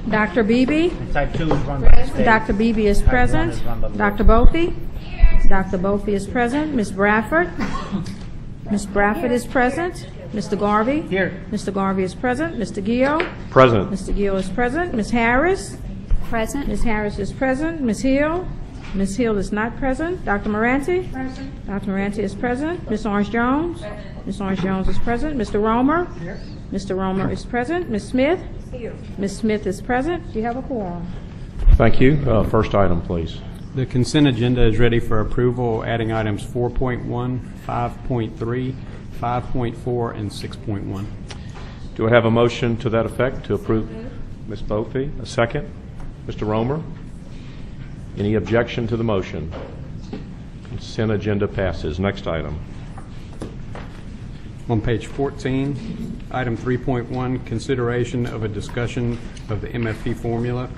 Dr. Beebe. Type 2 is run by the state. Dr. Beebe is present. is run by the Dr. Bofi. Dr. Bofi is present. Ms. Bradford. Ms. Bradford is present. Mr. Garvey. Here. Mr. Garvey is present. Mr. Gio. Present. Mr. Gio is present. Ms. Harris. Present. Ms. Harris is present. Ms. Hill. Ms. Hill is not present. Dr. Moranti. Present. Dr. Moranti is present. Ms. Orange-Jones. Ms. Orange-Jones is present. Mr. Romer. Here. Mr. Romer is present. Ms. Smith. Here. Ms. Smith is present. Do you have a quorum? Thank you. First item, please. The consent agenda is ready for approval, adding items 4.1, 5.3, 5.4, and 6.1. Do I have a motion to that effect to approve? Ms. Bofi, a second. Mr. Romer, any objection to the motion? Consent agenda passes. Next item. On page 14, item 3.1, consideration of a discussion of the MFP formula.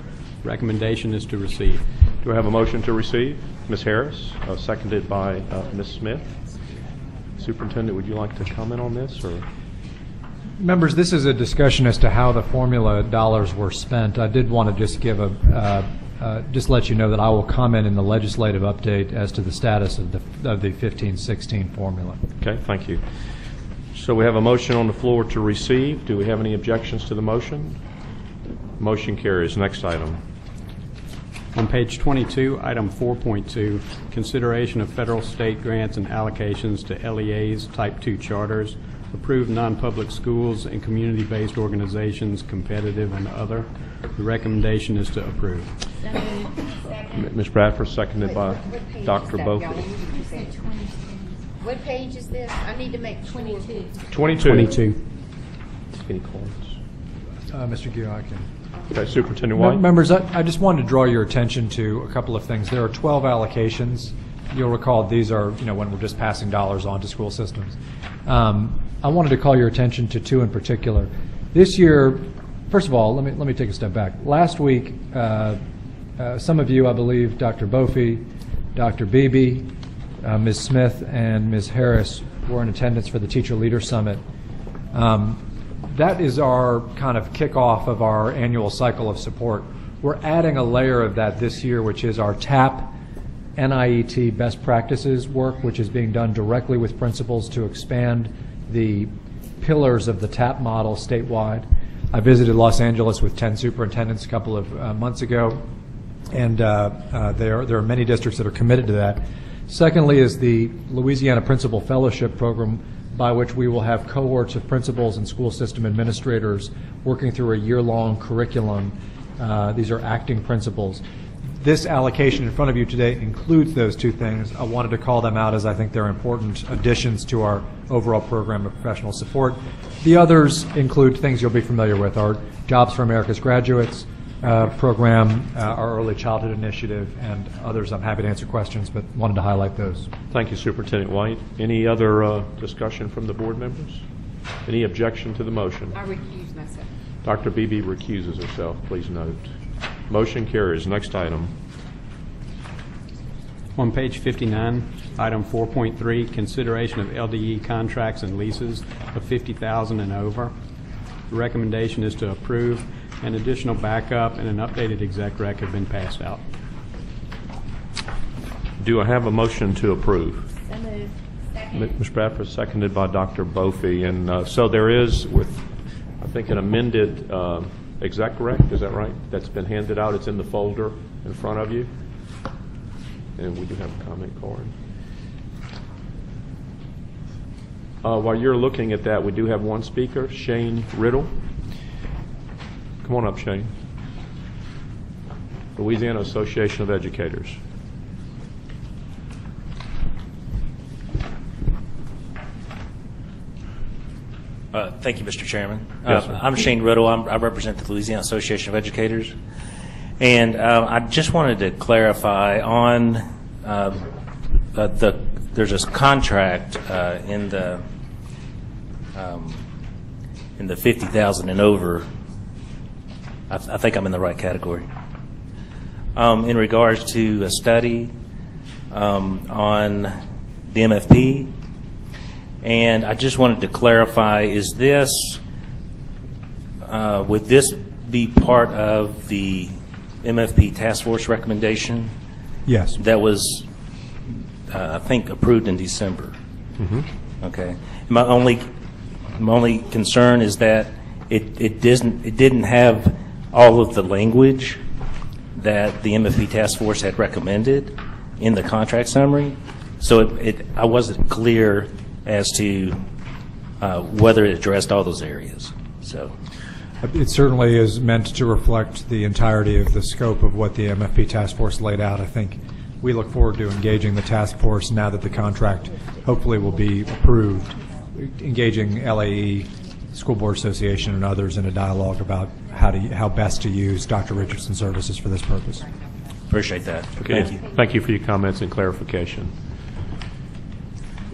Recommendation is to receive. Do I have a motion to receive? Ms. Harris, seconded by Ms. Smith. Superintendent, would you like to comment on this? Or? Members, this is a discussion as to how the formula dollars were spent. I did want to just give just let you know that I will comment in the legislative update as to the status of the 15-16 formula. Okay, thank you. So we have a motion on the floor to receive. Do we have any objections to the motion? Motion carries. Next item. On page 22, item 4.2, consideration of federal state grants and allocations to LEAs, Type 2 charters, approved non-public schools and community-based organizations, competitive and other. The recommendation is to approve. Ms. Bradford, seconded by Dr. Bofi. What page is this? I need to make 22. 22. Any calls? Mr. Gio, I can. Okay, Superintendent White. Members, I just wanted to draw your attention to a couple of things. There are 12 allocations. You'll recall these are, when we're just passing dollars on to school systems. I wanted to call your attention to two in particular. This year, first of all, let me take a step back. Last week, some of you, I believe, Dr. Bofi, Dr. Beebe, Ms. Smith, and Ms. Harris were in attendance for the Teacher Leader Summit. That is our kind of kickoff of our annual cycle of support. We're adding a layer of that this year, which is our TAP NIET best practices work, which is being done directly with principals to expand the pillars of the TAP model statewide. I visited Los Angeles with 10 superintendents a couple of months ago, and there are many districts that are committed to that. Secondly is the Louisiana Principal Fellowship Program, by which we will have cohorts of principals and school system administrators working through a year-long curriculum. These are acting principals. This allocation in front of you today includes those two things. I wanted to call them out as I think they're important additions to our overall program of professional support. The others include things you'll be familiar with, our Jobs for America's Graduates program, our Early Childhood Initiative, and others. I'm happy to answer questions, but wanted to highlight those. Thank you, Superintendent White. Any other discussion from the board members? Any objection to the motion? I recuse myself. Dr. Beebe recuses herself, please note. Motion carries. Next item. On page 59, item 4.3, consideration of LDE contracts and leases of $50,000 and over. The recommendation is to approve. An additional backup and an updated exec rec have been passed out. Do I have a motion to approve? So moved. Second. Ms. Bradford, seconded by Dr. Bofi. And so there is, with I think, an amended exec rec, is that right? That's been handed out. It's in the folder in front of you. And we do have a comment card. While you're looking at that, we do have one speaker, Shane Riddle. Come on up, Shane. Louisiana Association of Educators. Thank you, Mr. Chairman. Yes, sir. I'm Shane Riddle. I represent the Louisiana Association of Educators. And I just wanted to clarify on there's this contract in the 50,000 and over. I think I'm in the right category. In regards to a study on the MFP, and I just wanted to clarify: is this with this be part of the MFP task force recommendation Yes. that was, I think, approved in December? Okay. My only concern is that it didn't have all of the language that the MFP task force had recommended in the contract summary. So I wasn't clear as to whether it addressed all those areas. So It certainly is meant to reflect the entirety of the scope of what the MFP task force laid out. I think we look forward to engaging the task force now that the contract hopefully will be approved, engaging LAE, School Board Association, and others in a dialogue about how best to use Dr. Richardson's services for this purpose. appreciate that. Okay. Thank you. Thank you for your comments and clarification.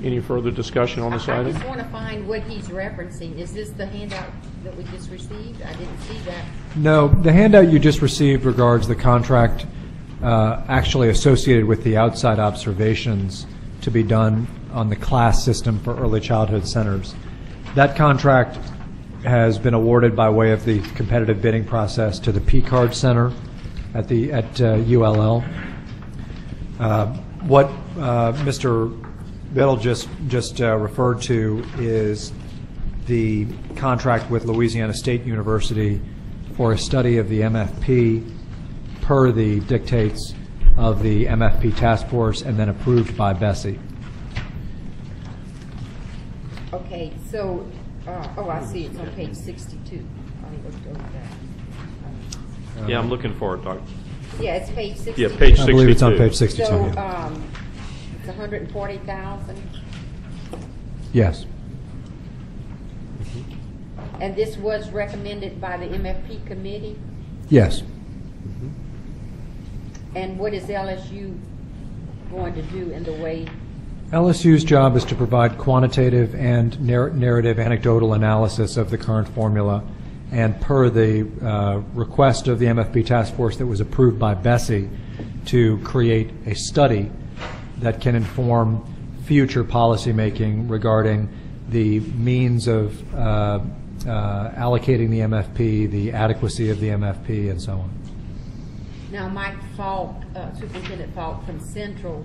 Any further discussion on this I item? just want to find what he's referencing. Is this the handout that we just received? I didn't see that. No, the handout you just received regards the contract actually associated with the outside observations to be done on the class system for early childhood centers. That contract has been awarded by way of the competitive bidding process to the P-Card Center at ULL. What Mr. Biddle just referred to is the contract with Louisiana State University for a study of the MFP per the dictates of the MFP task force and then approved by BESE. Okay, so, oh, I see, it's on page 62. I looked over that. Yeah, I'm looking for it, Doctor. Yeah, it's page 62. Yeah, page 62. I believe it's on page 62. So, yeah. it's 140,000, Yes. and this was recommended by the MFP committee? Yes. And what is LSU going to do in the way? LSU's job is to provide quantitative and narrative anecdotal analysis of the current formula, and per the request of the MFP task force that was approved by BESE, to create a study that can inform future policymaking regarding the means of allocating the MFP, the adequacy of the MFP, and so on. Now, Mike Falk, Superintendent Falk from Central,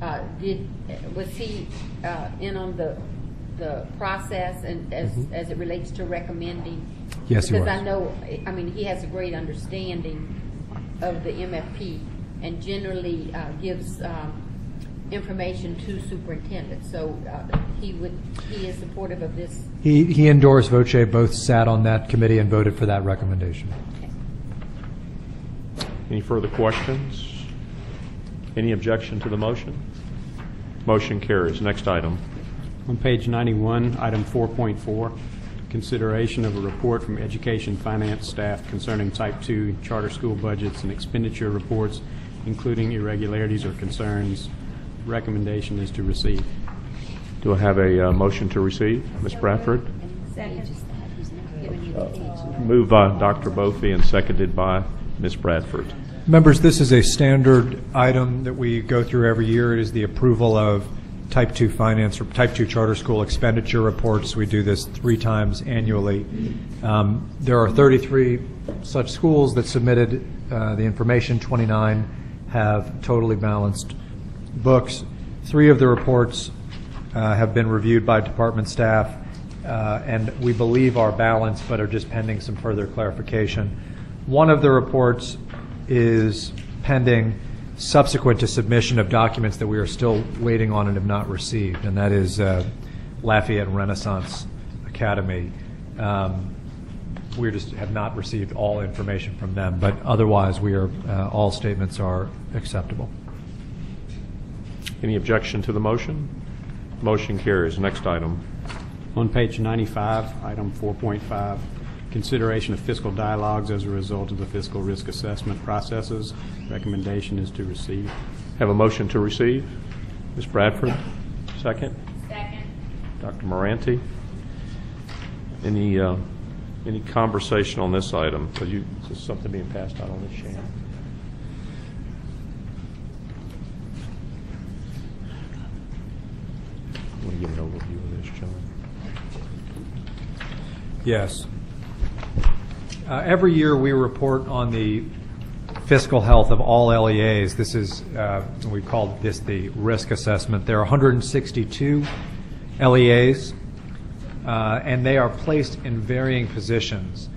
was he in on the process and as it relates to recommending? Yes, he was. Because I know, I mean, he has a great understanding of the MFP and generally gives information to superintendents. So he is supportive of this. He endorsed voce, both sat on that committee and voted for that recommendation. Any further questions? Any objection to the motion? Motion carries. Next item. On page 91, item 4.4, consideration of a report from education finance staff concerning type 2 charter school budgets and expenditure reports, including irregularities or concerns. Recommendation is to receive. Do I have a motion to receive? Ms. Bradford? Moved by Dr. Bophy and seconded by Ms. Bradford. Members, this is a standard item that we go through every year. It is the approval of Type 2 finance or Type 2 charter school expenditure reports. We do this 3 times annually. There are 33 such schools that submitted the information. 29 have totally balanced books. 3 of the reports have been reviewed by department staff and we believe are balanced but are just pending some further clarification. One of the reports is pending subsequent to submission of documents that we are still waiting on and have not received, and that is Lafayette Renaissance Academy. We just have not received all information from them, but otherwise we are all statements are acceptable. Any objection to the motion? Motion carries. Next item. On page 95, item 4.5, consideration of fiscal dialogues as a result of the fiscal risk assessment processes. Recommendation is to receive. Have a motion to receive. Ms. Bradford, second. Second. Dr. Moranti. Any conversation on this item? Is this something being passed out on this, Shannon? Want to give an overview of this, John? Yes. Every year we report on the fiscal health of all LEAs. This is, we call this the risk assessment. There are 162 LEAs, and they are placed in varying positions.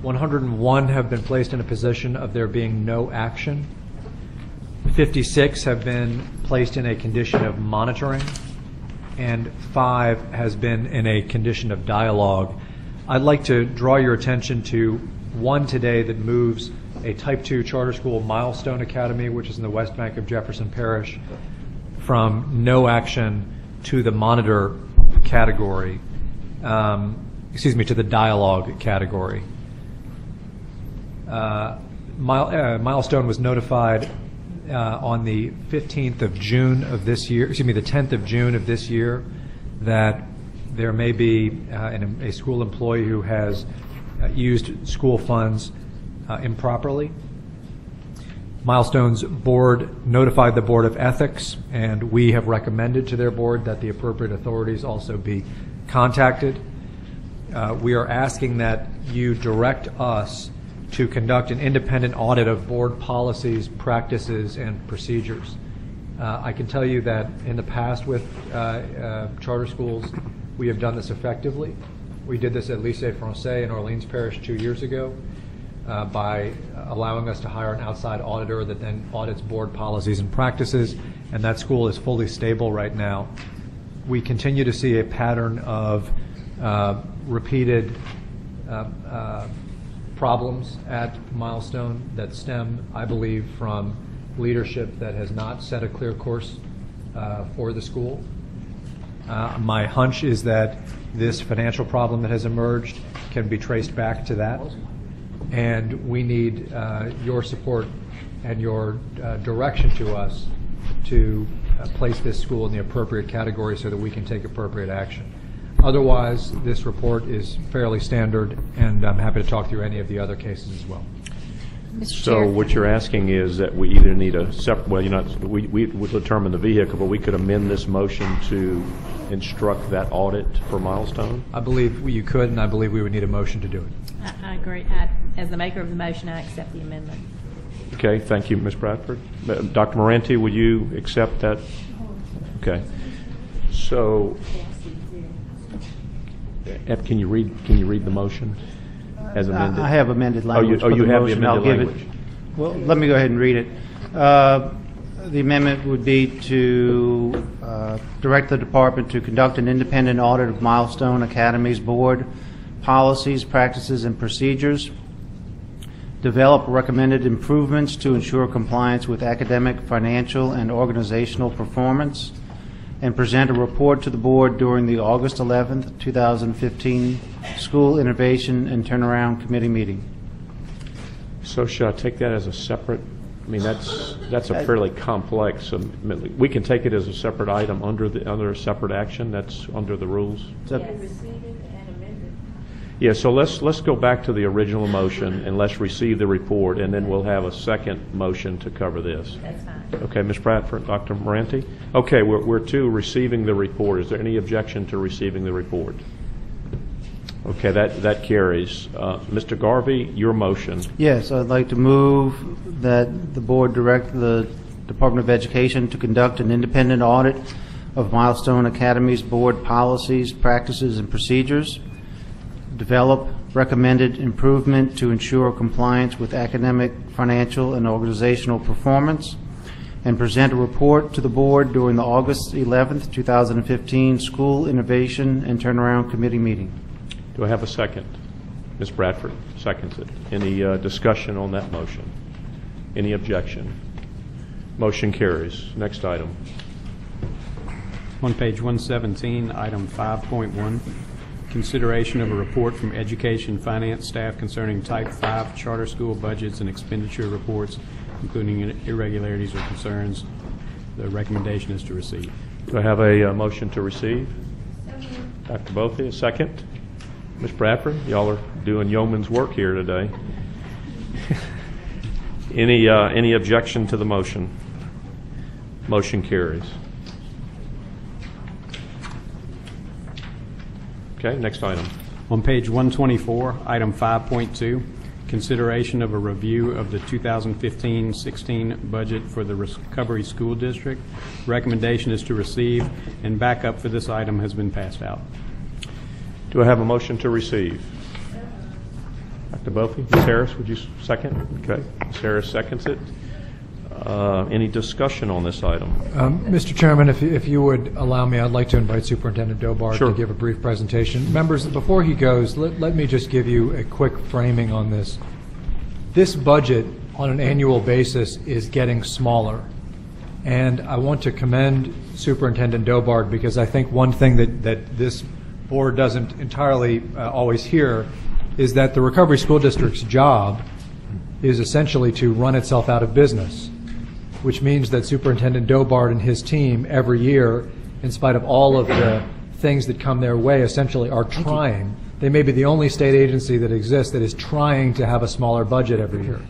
101 have been placed in a position of there being no action. 56 have been placed in a condition of monitoring, and 5 has been in a condition of dialogue. I'd like to draw your attention to one today that moves a Type 2 charter school, Milestone Academy, which is in the West Bank of Jefferson Parish, from no action to the monitor category, to the dialogue category. Milestone was notified on the 15th of June of this year, the 10th of June of this year, that there may be a school employee who has used school funds improperly. Milestone's board notified the Board of Ethics, and we have recommended to their board that the appropriate authorities also be contacted. We are asking that you direct us to conduct an independent audit of board policies, practices, and procedures. I can tell you that in the past with charter schools, we have done this effectively. We did this at Lycée Français in Orleans Parish 2 years ago by allowing us to hire an outside auditor that then audits board policies and practices, and that school is fully stable right now. We continue to see a pattern of repeated problems at Milestone that stem, I believe, from leadership that has not set a clear course for the school. My hunch is that this financial problem that has emerged can be traced back to that, and we need your support and your direction to us to place this school in the appropriate category so that we can take appropriate action. Otherwise, this report is fairly standard, and I'm happy to talk through any of the other cases as well. So what you're asking is that we either need a separate, well, we would determine the vehicle, but we could amend this motion to instruct that audit for Milestone? I believe you could, and I believe we would need a motion to do it. I agree. As the maker of the motion, I accept the amendment. Okay, thank you, Ms. Bradford. Dr. Moranti, will you accept that? Okay. So, can you read the motion as amended? I have amended language. You have the amended I'll give language. it. Well, let me go ahead and read it. The amendment would be to direct the department to conduct an independent audit of Milestone Academy's board policies, practices, and procedures, develop recommended improvements to ensure compliance with academic, financial, and organizational performance, and present a report to the board during the August 11th, 2015 School Innovation and Turnaround Committee meeting. So should I take that as a separate, I mean, that's a fairly complex, we can take it as a separate item under a separate action, that's under the rules? Yeah, so let's go back to the original motion and let's receive the report, and then we'll have a second motion to cover this. That's fine. Okay, Ms. Bradford, Dr. Moranti? Okay, we're to receiving the report. Is there any objection to receiving the report? Okay, that carries. Mr. Garvey, your motion. Yes, I'd like to move that the board direct the Department of Education to conduct an independent audit of Milestone Academy's board policies, practices, and procedures, develop recommended improvement to ensure compliance with academic, financial, and organizational performance, and present a report to the board during the August 11th, 2015 School Innovation and Turnaround Committee meeting. Do I have a second? Ms. Bradford seconds it. Any discussion on that motion? Any objection? Motion carries. Next item. On page 117, item 5.1, consideration of a report from Education Finance staff concerning Type 5 charter school budgets and expenditure reports, including irregularities or concerns. The recommendation is to receive. Do I have a motion to receive? Dr. Bothe, a second? Ms. Bradford, y'all are doing yeoman's work here today. Any objection to the motion? Motion carries. Okay, next item. On page 124, item 5.2, consideration of a review of the 2015-16 budget for the Recovery School District. Recommendation is to receive, and backup for this item has been passed out. Do I have a motion to receive? Dr. Bophy? Ms. Harris, would you second? Okay. Ms. Harris seconds it. Any discussion on this item? Mr. Chairman, if you would allow me, I'd like to invite Superintendent Dobart Sure. to give a brief presentation. Members, before he goes, let me just give you a quick framing on this. This budget, on an annual basis, is getting smaller. And I want to commend Superintendent Dobart, because I think one thing that this board doesn't entirely always hear is that the Recovery School District's job is essentially to run itself out of business, which means that Superintendent Dobart and his team every year, in spite of all of the things that come their way, essentially are trying. They may be the only state agency that exists that is trying to have a smaller budget every year.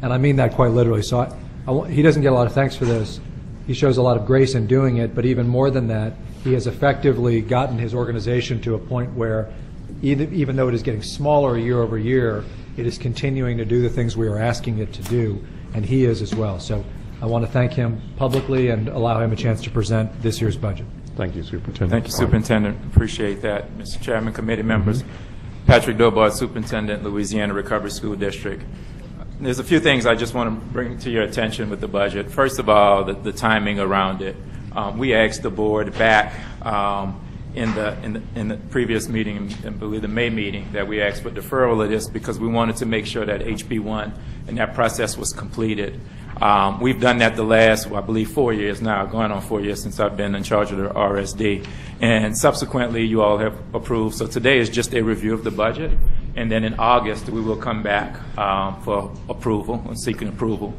And I mean that quite literally. So he doesn't get a lot of thanks for this. He shows a lot of grace in doing it, but even more than that, he has effectively gotten his organization to a point where even though it is getting smaller year over year, it is continuing to do the things we are asking it to do, and he is as well. So I want to thank him publicly and allow him a chance to present this year's budget. Thank you, Superintendent. Thank you, Superintendent. Appreciate that. Mr. Chairman, committee members, Patrick Dobart, Superintendent, Louisiana Recovery School District. There's a few things I just want to bring to your attention with the budget. First of all, the timing around it. We asked the board back in the previous meeting, I believe the May meeting, that we asked for deferral of this because we wanted to make sure that HB1 and that process was completed. We've done that the last, I believe, 4 years now, going on 4 years since I've been in charge of the RSD. And subsequently, you all have approved. So today is just a review of the budget. And then in August, we will come back for approval, and seeking approval.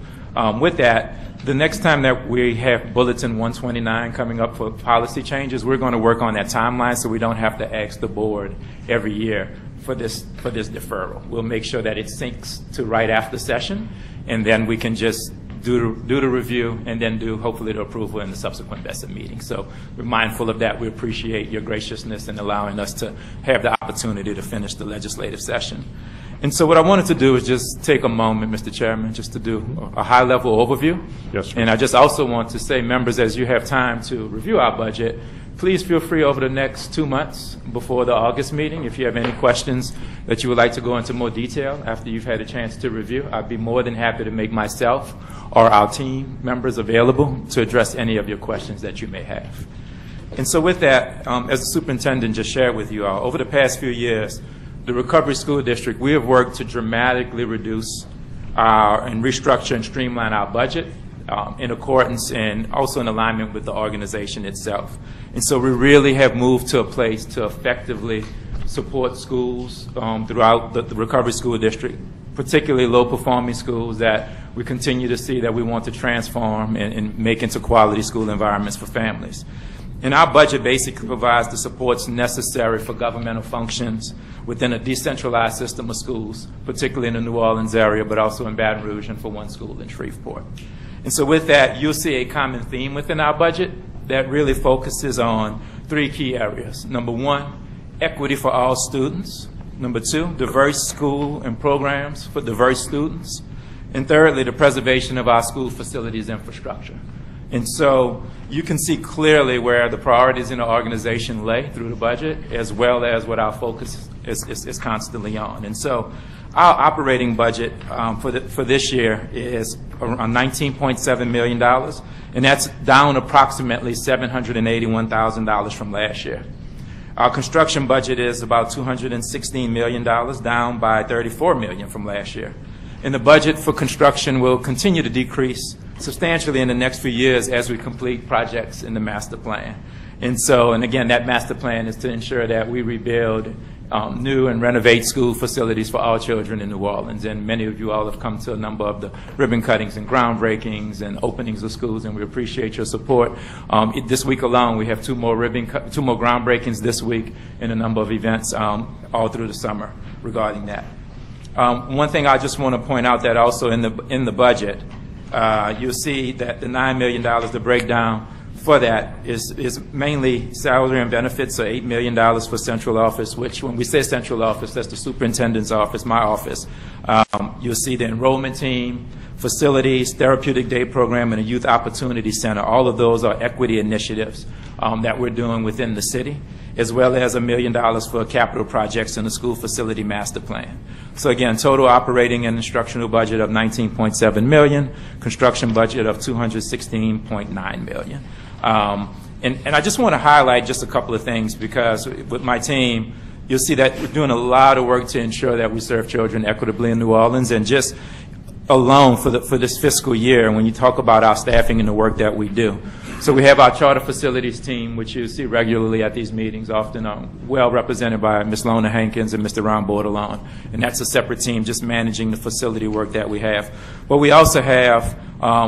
With that, the next time that we have Bulletin 129 coming up for policy changes, we're going to work on that timeline so we don't have to ask the board every year for this deferral. We'll make sure that it syncs to right after session, and then we can just do the review and then do hopefully the approval in the subsequent BESE meeting. So we're mindful of that. We appreciate your graciousness in allowing us to have the opportunity to finish the legislative session. And so what I wanted to do is just take a moment, Mr. Chairman, just to do a high-level overview. Yes, sir. And I just also want to say, members, as you have time to review our budget, please feel free over the next 2 months before the August meeting, if you have any questions that you would like to go into more detail after you've had a chance to review, I'd be more than happy to make myself or our team members available to address any of your questions that you may have. And so with that, as the superintendent just shared with you all, over the past few years, the Recovery School District, we have worked to dramatically reduce and restructure and streamline our budget in accordance and also in alignment with the organization itself. And so we really have moved to a place to effectively support schools throughout the Recovery School District, particularly low-performing schools that we continue to see that we want to transform and make into quality school environments for families. And our budget basically provides the supports necessary for governmental functions within a decentralized system of schools, particularly in the New Orleans area, but also in Baton Rouge and for one school in Shreveport. And so with that, you'll see a common theme within our budget that really focuses on 3 key areas. Number 1, equity for all students. Number 2, diverse school and programs for diverse students. And thirdly, the preservation of our school facilities infrastructure. And so you can see clearly where the priorities in the organization lay through the budget, as well as what our focus is constantly on. And so our operating budget for this year is around $19.7 million, and that's down approximately $781,000 from last year. Our construction budget is about $216 million, down by $34 million from last year. And the budget for construction will continue to decrease substantially in the next few years as we complete projects in the master plan. And so, and again, that master plan is to ensure that we rebuild new and renovate school facilities for all children in New Orleans. And many of you all have come to a number of the ribbon cuttings and groundbreakings and openings of schools, and we appreciate your support. This week alone, we have 2 more groundbreakings this week and a number of events all through the summer regarding that. One thing I just want to point out that also in the budget, you'll see that the $9 million, the breakdown, for that is mainly salary and benefits, so $8 million for central office, which when we say central office, that's the superintendent's office, my office. You'll see the enrollment team, facilities, therapeutic day program, and a youth opportunity center. All of those are equity initiatives that we're doing within the city, as well as $1 million for capital projects in the school facility master plan. So again, total operating and instructional budget of $19.7 million, construction budget of $216.9 million. And I just want to highlight just a couple of things, because with my team, you'll see that we're doing a lot of work to ensure that we serve children equitably in New Orleans. And just alone for this fiscal year, when you talk about our staffing and the work that we do. So we have our charter facilities team, which you see regularly at these meetings, often well represented by Ms. Lona Hankins and Mr. Ron Bordelon. And that's a separate team just managing the facility work that we have. But we also have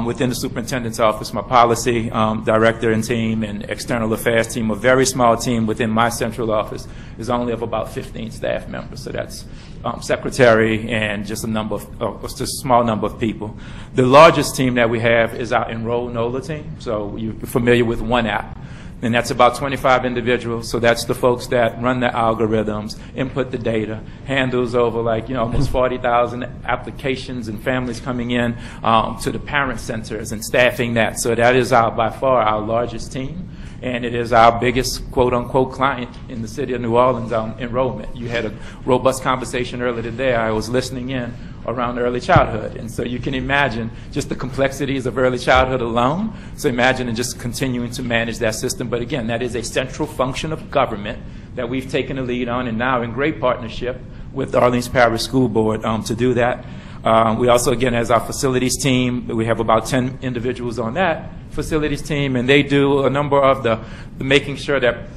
within the superintendent's office, my policy director and team and external affairs team, a very small team within my central office is only of about 15 staff members. So that's secretary and just just a small number of people. The largest team that we have is our Enroll NOLA team. So you're familiar with One App. And that's about 25 individuals. So that's the folks that run the algorithms, input the data, handles over almost 40,000 applications and families coming in to the parent centers and staffing that. So that is by far our largest team. And it is our biggest quote-unquote client in the city of New Orleans on enrollment. You had a robust conversation earlier today. I was listening in around early childhood. And so you can imagine just the complexities of early childhood alone. So imagine just continuing to manage that system. But again, that is a central function of government that we've taken the lead on, and now in great partnership with the Orleans Parish School Board to do that. We also, again, as our facilities team, we have about 10 individuals on that facilities team, and they do a number of the making sure that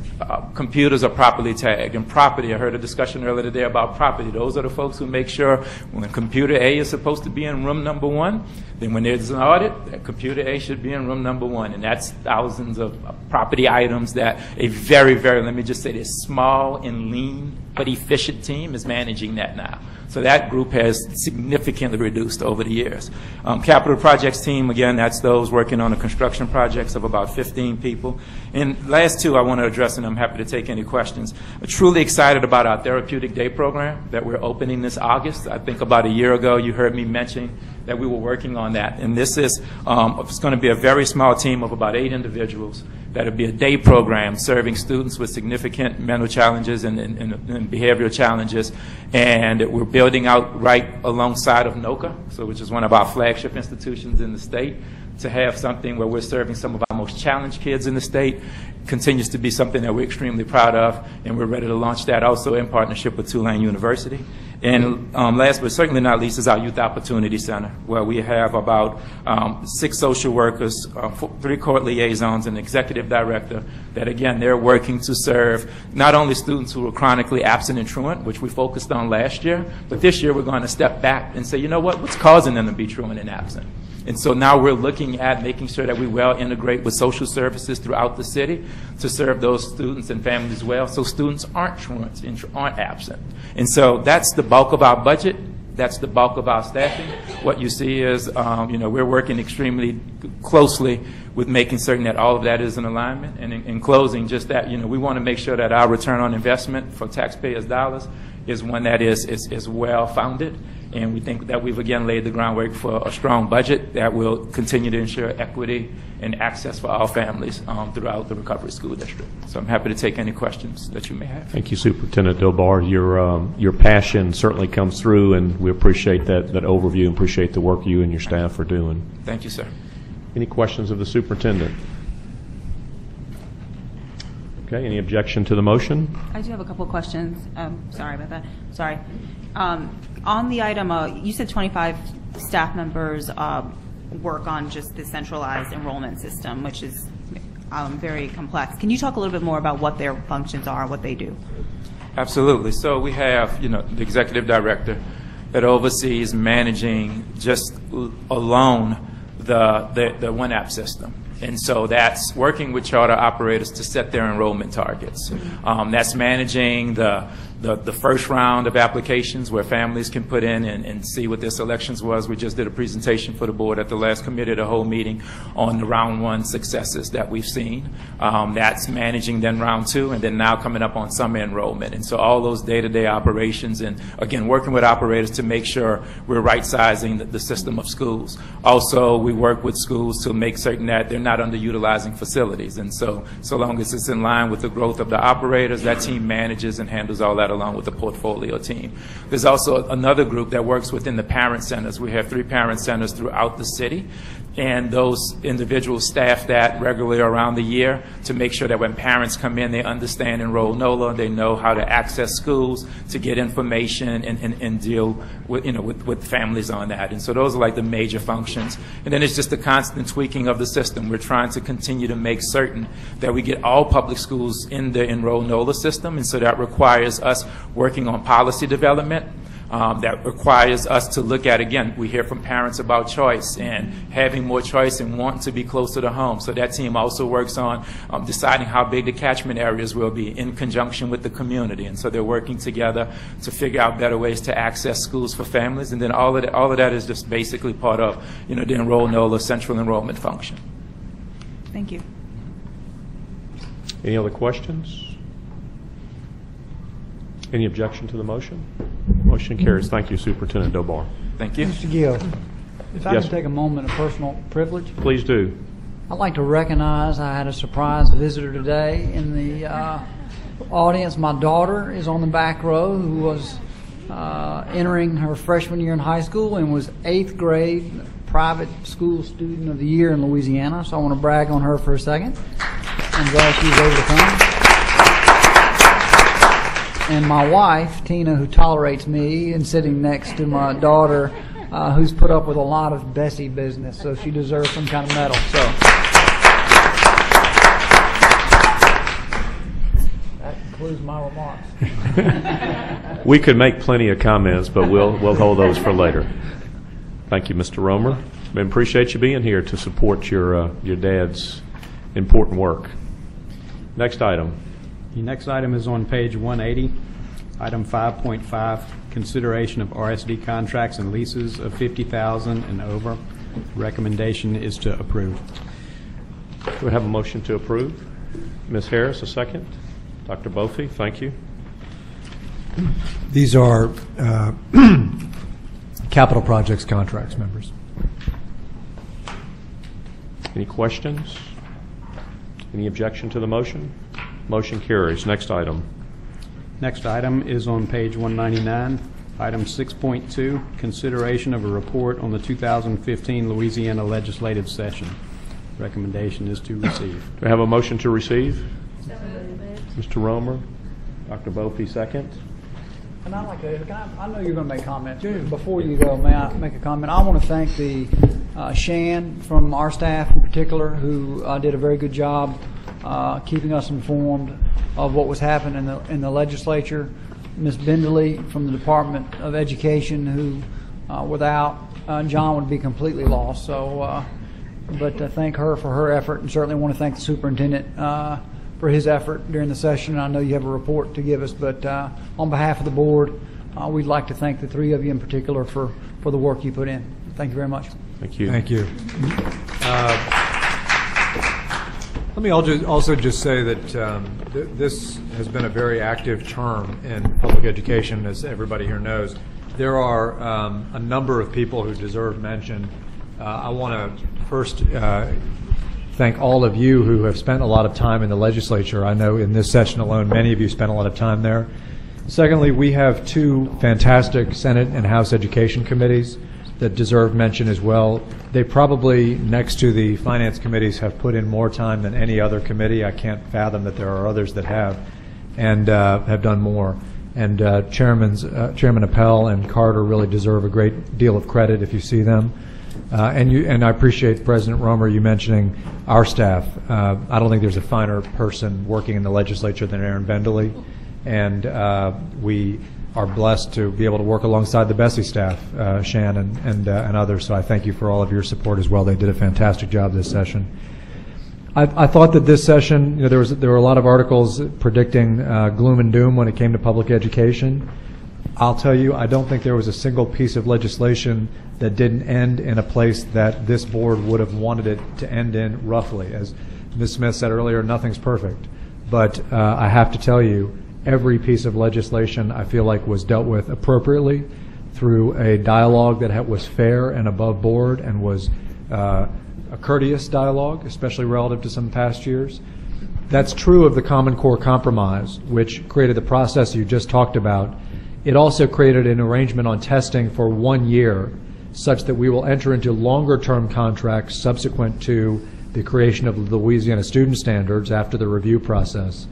computers are properly tagged. And property, I heard a discussion earlier today about property. Those are the folks who make sure when computer A is supposed to be in room number 1, then when there's an audit, that computer A should be in room number 1. And that's thousands of property items that a very, very, let me just say this, small and lean but efficient team is managing that now. So that group has significantly reduced over the years. Capital projects team, again, that's those working on the construction projects of about 15 people. And last two I want to address, and I'm happy to take any questions. I'm truly excited about our therapeutic day program that we're opening this August. I think about a year ago you heard me mention that we were working on that. And this is it's going to be a very small team of about 8 individuals. That'll be a day program serving students with significant mental challenges and behavioral challenges. And we're building out right alongside of NOCA, which is one of our flagship institutions in the state, to have something where we're serving some of our most challenged kids in the state. Continues to be something that we're extremely proud of, and we're ready to launch that also in partnership with Tulane University. And last but certainly not least is our Youth Opportunity Center, where we have about 6 social workers, 3 court liaisons, and executive director that, again, they're working to serve not only students who are chronically absent and truant, which we focused on last year, but this year we're going to step back and say, you know what's causing them to be truant and absent? And so now we're looking at making sure that we well integrate with social services throughout the city to serve those students and families well, so students aren't truants and aren't absent. And so that's the bulk of our budget. That's the bulk of our staffing. What you see is, we're working extremely closely with making certain that all of that is in alignment. And in closing, just that, we want to make sure that our return on investment for taxpayers' dollars is one that is well-founded. And we think that we've, again, laid the groundwork for a strong budget that will continue to ensure equity and access for all families throughout the Recovery School District. So I'm happy to take any questions that you may have. Thank you, Superintendent Dilbar. Your passion certainly comes through, and we appreciate that overview and appreciate the work you and your staff are doing. Thank you, sir. Any questions of the superintendent? Okay, any objection to the motion? I do have a couple of questions. Sorry about that. Sorry. On the item, you said 25 staff members work on just the centralized enrollment system, which is very complex. Can you talk a little bit more about what their functions are, what they do? Absolutely. So we have, the executive director that oversees managing just alone the One App system. And so that's working with charter operators to set their enrollment targets. That's managing the the first round of applications where families can put in and see what their selections was. We just did a presentation for the board at the last committee of the whole meeting on the round 1 successes that we've seen. That's managing then round 2, and then now coming up on summer enrollment. And so all those day-to-day operations, and again, working with operators to make sure we're right-sizing the system of schools. Also, we work with schools to make certain that they're not underutilizing facilities. And so long as it's in line with the growth of the operators, that team manages and handles all that along with the portfolio team. There's also another group that works within the parent centers. We have 3 parent centers throughout the city, and those individuals staff that regularly around the year to make sure that when parents come in, they understand Enroll NOLA, they know how to access schools to get information and deal with, with families on that. And so those are like the major functions. And then it's just the constant tweaking of the system. We're trying to continue to make certain that we get all public schools in the Enroll NOLA system, and so that requires us working on policy development. That requires us to look at, again, we hear from parents about choice and having more choice and wanting to be closer to home. So that team also works on deciding how big the catchment areas will be in conjunction with the community. And so they're working together to figure out better ways to access schools for families. And then all of that is just basically part of, the Enroll NOLA central enrollment function. Thank you. Any other questions? Any objection to the motion? Motion carries. Thank you, Superintendent Dobar. Thank you. Mr. Gill, if I Yes. could take a moment of personal privilege, Please do. I'd like to recognize I had a surprise visitor today in the audience. My daughter is on the back row, who was entering her freshman year in high school and was 8th grade private school student of the year in Louisiana. So I want to brag on her for a second. I'm glad she was able to come. And my wife, Tina, who tolerates me and sitting next to my daughter, who's put up with a lot of BESE business, so she deserves some kind of medal. So that concludes my remarks. We could make plenty of comments, but we'll hold those for later. Thank you, Mr. Romer. We appreciate you being here to support your dad's important work. Next item. The next item is on page 180, item 5.5, consideration of RSD contracts and leases of $50,000 and over. Recommendation is to approve. Do we have a motion to approve? Ms. Harris, a second. Dr. Bophy, thank you. These are capital projects contracts, members. Any questions? Any objection to the motion? Motion carries. Next item. Next item is on page 199, item 6.2, consideration of a report on the 2015 Louisiana legislative session. Recommendation is to receive. Do we have a motion to receive? Mr. Romer, Dr. Bophy, second. And I'd like to, I know you're going to make comments. Before you go, may I make a comment? I want to thank the Shan from our staff in particular, who did a very good job keeping us informed of what was happening in the legislature. Ms. Benderly from the Department of Education, who without John would be completely lost. So, but thank her for her effort, and certainly want to thank the superintendent for his effort during the session. I know you have a report to give us, but on behalf of the board, we'd like to thank the 3 of you in particular for the work you put in. Thank you very much. Thank you. Thank you. Let me also just say that this has been a very active term in public education, as everybody here knows. There are a number of people who deserve mention. I want to first thank all of you who have spent a lot of time in the legislature. I know in this session alone, many of you spent a lot of time there. Secondly, we have 2 fantastic Senate and House education committees that deserve mention as well. They probably, next to the finance committees, have put in more time than any other committee. I can't fathom that there are others that have, and have done more. And Chairman Appel and Carter really deserve a great deal of credit if you see them. And I appreciate President Romer, you mentioning our staff. I don't think there's a finer person working in the legislature than Aaron Benderly, and we are blessed to be able to work alongside the BESE staff, Shannon and others. So I thank you for all of your support as well. They did a fantastic job this session. I thought that this session, there were a lot of articles predicting gloom and doom when it came to public education. I'll tell you, I don't think there was a single piece of legislation that didn't end in a place that this board would have wanted it to end in roughly. As Ms. Smith said earlier, nothing's perfect. But I have to tell you, every piece of legislation I feel like was dealt with appropriately through a dialogue that was fair and above board and was a courteous dialogue, especially relative to some past years. That's true of the Common Core Compromise, which created the process you just talked about. It also created an arrangement on testing for 1 year, such that we will enter into longer-term contracts subsequent to the creation of the Louisiana student standards after the review process.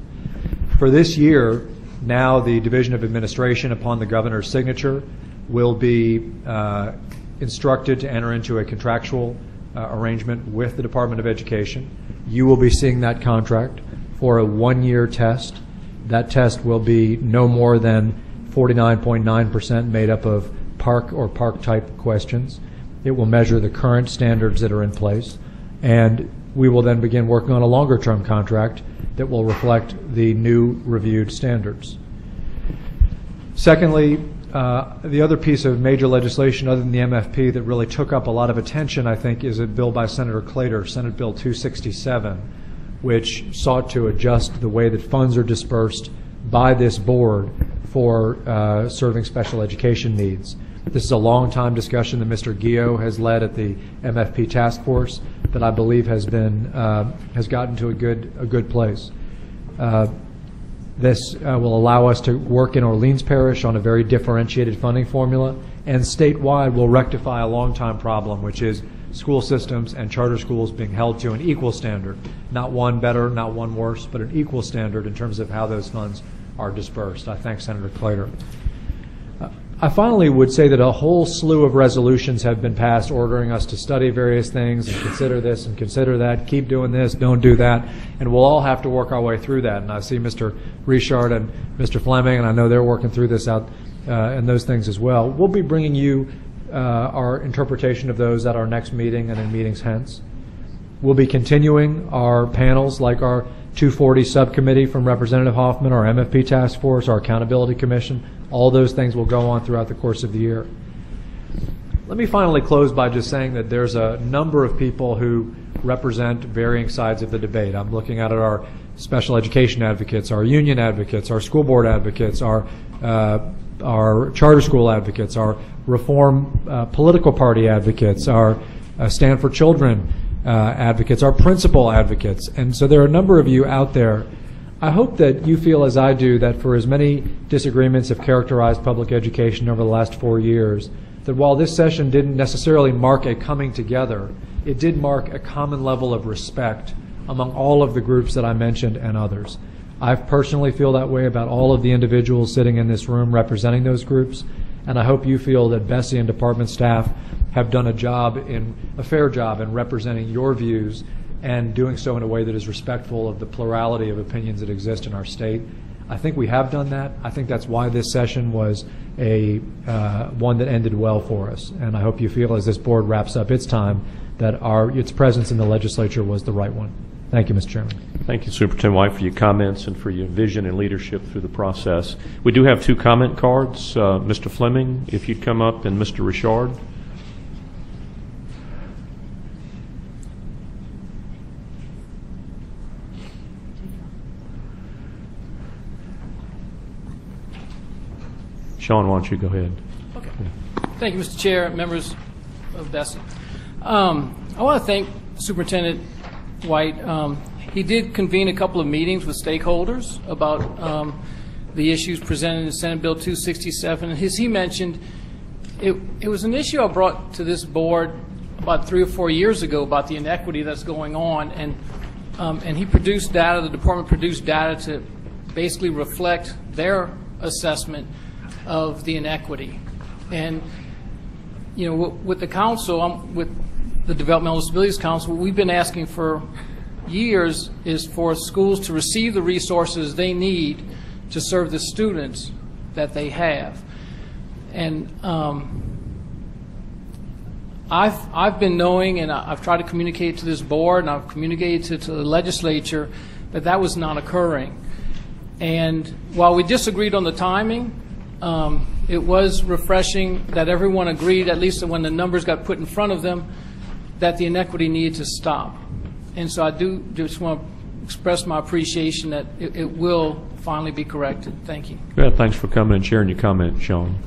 For this year, now the Division of Administration, upon the governor's signature, will be instructed to enter into a contractual arrangement with the Department of Education. You will be seeing that contract for a 1-year test. That test will be no more than 49.9% made up of park or park-type questions. It will measure the current standards that are in place, and we will then begin working on a longer-term contract that will reflect the new reviewed standards. Secondly, the other piece of major legislation other than the MFP that really took up a lot of attention, I think, is a bill by Senator Claytor, Senate Bill 267, which sought to adjust the way that funds are dispersed by this board for serving special education needs. This is a long-time discussion that Mr. Gio has led at the MFP task force that I believe has gotten to a good place. This will allow us to work in Orleans Parish on a very differentiated funding formula, and statewide will rectify a long-time problem, which is school systems and charter schools being held to an equal standard, not one better, not one worse, but an equal standard in terms of how those funds are dispersed. I thank Senator Claytor. I finally would say that a whole slew of resolutions have been passed ordering us to study various things and consider this and consider that, keep doing this, don't do that, and we'll all have to work our way through that. And I see Mr. Richard and Mr. Fleming, and I know they're working through this out and those things as well. We'll be bringing you our interpretation of those at our next meeting and in meetings hence. We'll be continuing our panels like our 240 subcommittee from Representative Hoffman, our MFP task force, our accountability commission. All those things will go on throughout the course of the year. Let me finally close by just saying that there's a number of people who represent varying sides of the debate. I'm looking at our special education advocates, our union advocates, our school board advocates, our charter school advocates, our reform political party advocates, our Stand for Children advocates, our principal advocates. And so there are a number of you out there. I hope that you feel, as I do, that for as many disagreements have characterized public education over the last 4 years, that while this session didn't necessarily mark a coming together, it did mark a common level of respect among all of the groups that I mentioned and others. I personally feel that way about all of the individuals sitting in this room representing those groups, and I hope you feel that BESE and department staff have done a fair job in representing your views and doing so in a way that is respectful of the plurality of opinions that exist in our state. I think we have done that. I think that's why this session was one that ended well for us. And I hope you feel, as this board wraps up its time, that its presence in the legislature was the right one. Thank you, Mr. Chairman. Thank you, Superintendent White, for your comments and for your vision and leadership through the process. We do have 2 comment cards. Mr. Fleming, if you'd come up, and Mr. Richard. Sean, why don't you go ahead? Okay. Thank you, Mr. Chair, members of BESE. I want to thank Superintendent White. He did convene a couple of meetings with stakeholders about the issues presented in Senate Bill 267. As he mentioned, it was an issue I brought to this board about 3 or 4 years ago about the inequity that's going on, and he produced data, the department produced data to basically reflect their assessment of the inequity. And with the council, with the Developmental Disabilities Council, we've been asking for years is for schools to receive the resources they need to serve the students that they have. And I've been knowing, and I've tried to communicate to this board, and I've communicated to the legislature that that was not occurring. And while we disagreed on the timing, it was refreshing that everyone agreed, at least when the numbers got put in front of them, that the inequity needed to stop. And so I do just want to express my appreciation that it will finally be corrected. Thank you. Good. Thanks for coming and sharing your comment, Sean.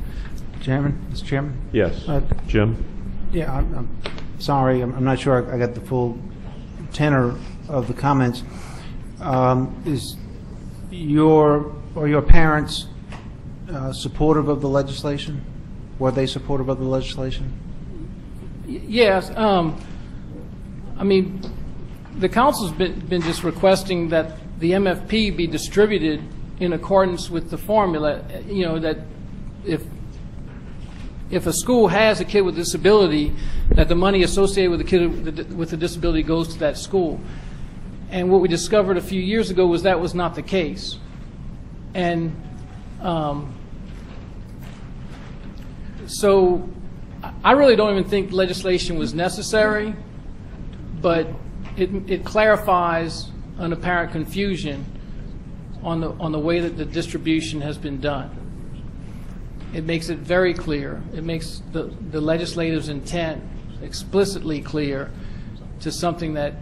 Mr. Chairman? Yes. Jim? Yeah, I'm sorry. I'm not sure I got the full tenor of the comments. Is your parents supportive of the legislation? Were they supportive of the legislation? Yes. I mean, the council's been just requesting that the MFP be distributed in accordance with the formula. You know, that if a school has a kid with a disability, that the money associated with the kid with the disability goes to that school. And what we discovered a few years ago was that was not the case. And so I really don't even think legislation was necessary, but it clarifies an apparent confusion on the way that the distribution has been done. It makes it very clear. It makes the legislative's intent explicitly clear to something that,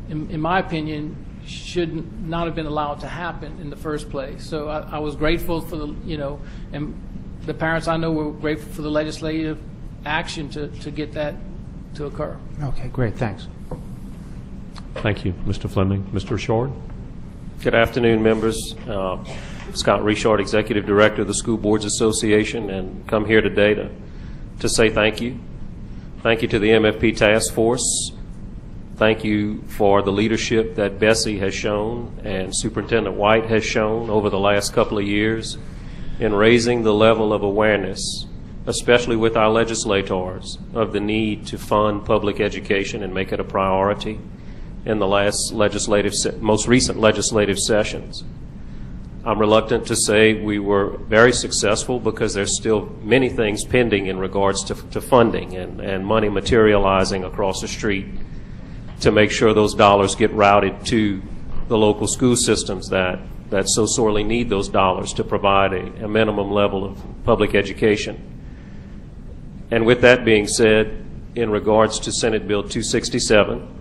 in my opinion, should not have been allowed to happen in the first place. So I was grateful for and the parents I know were grateful for the legislative action to get that to occur. Okay, great. Thanks. Thank you, Mr. Fleming. Mr. Richard? Good afternoon, members. Scott Richard, Executive Director of the School Boards Association, and come here today to say thank you. Thank you to the MFP Task Force. Thank you for the leadership that BESE has shown and Superintendent White has shown over the last couple of years in raising the level of awareness, especially with our legislators, of the need to fund public education and make it a priority in the most recent legislative sessions. I'm reluctant to say we were very successful because there's still many things pending in regards to funding and money materializing across the street to make sure those dollars get routed to the local school systems that so sorely need those dollars to provide a minimum level of public education. And with that being said, in regards to Senate Bill 267,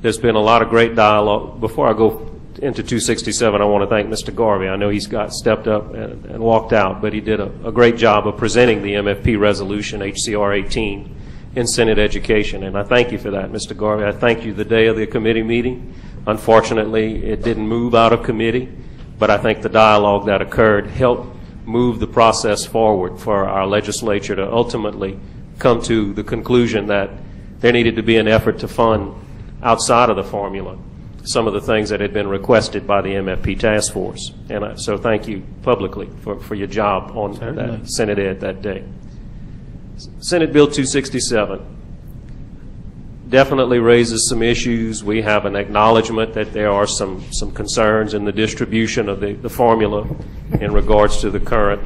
there's been a lot of great dialogue. Before I go into 267, I want to thank Mr. Garvey. I know he's stepped up and walked out, but he did a great job of presenting the MFP resolution, HCR 18, in Senate Education, and I thank you for that, Mr. Garvey. I thank you the day of the committee meeting. Unfortunately, it didn't move out of committee, but I think the dialogue that occurred helped move the process forward for our legislature to ultimately come to the conclusion that there needed to be an effort to fund outside of the formula some of the things that had been requested by the MFP Task Force. And so thank you publicly for your job on that Senate Ed that day. Senate Bill 267 definitely raises some issues. We have an acknowledgement that there are some concerns in the distribution of the formula in regards to the current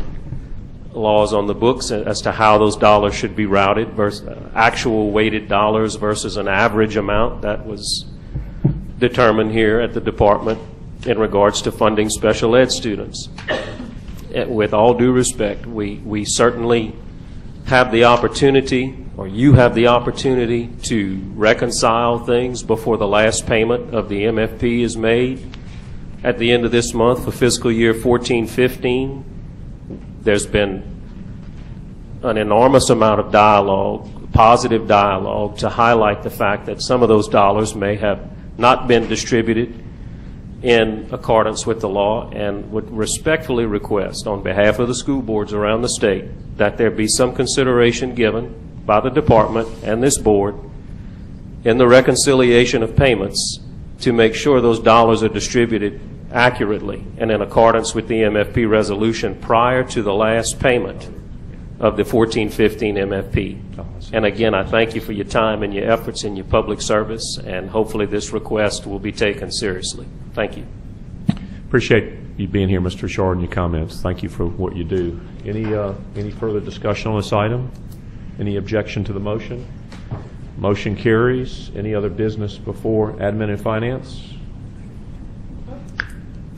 laws on the books as to how those dollars should be routed versus actual weighted dollars versus an average amount that was determined here at the department in regards to funding special ed students. With all due respect, we certainly have the opportunity, or you have the opportunity, to reconcile things before the last payment of the MFP is made at the end of this month for fiscal year 14-15. There's been an enormous amount of dialogue, positive dialogue, to highlight the fact that some of those dollars may have not been distributed in accordance with the law, and would respectfully request on behalf of the school boards around the state that there be some consideration given by the department and this board in the reconciliation of payments to make sure those dollars are distributed accurately and in accordance with the MFP resolution prior to the last payment of the 14-15 MFP. And again, I thank you for your time and your efforts in your public service, and hopefully this request will be taken seriously. Thank you. Appreciate you being here, Mr. Richard, and your comments. Thank you for what you do. Any further discussion on this item? Any objection to the motion? Motion carries. Any other business before admin and finance?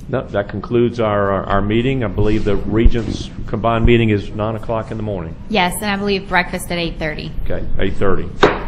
No, that concludes our meeting. I believe the Regents' combined meeting is 9 o'clock in the morning. Yes, and I believe breakfast at 8:30. Okay, 8:30.